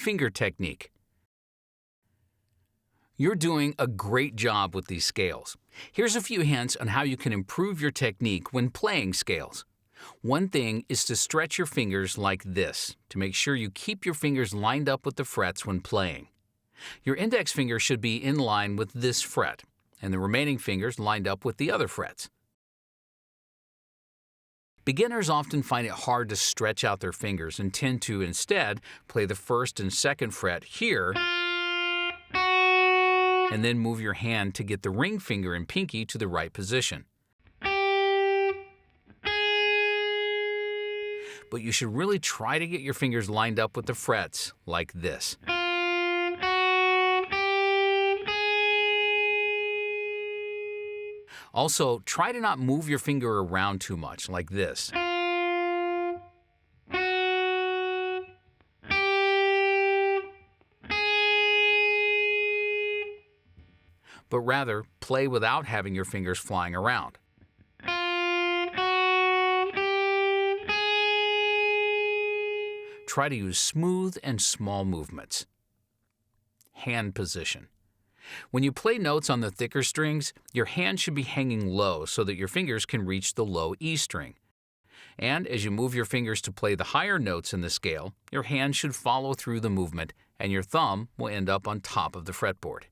finger technique. You're doing a great job with these scales. Here's a few hints on how you can improve your technique when playing scales. One thing is to stretch your fingers like this to make sure you keep your fingers lined up with the frets when playing. Your index finger should be in line with this fret, and the remaining fingers lined up with the other frets. Beginners often find it hard to stretch out their fingers and tend to instead play the first and second fret here, and then move your hand to get the ring finger and pinky to the right position. But you should really try to get your fingers lined up with the frets like this. Also, try to not move your finger around too much like this. But rather, play without having your fingers flying around. Try to use smooth and small movements. Hand position. When you play notes on the thicker strings, your hand should be hanging low so that your fingers can reach the low E string. And as you move your fingers to play the higher notes in the scale, your hand should follow through the movement, and your thumb will end up on top of the fretboard.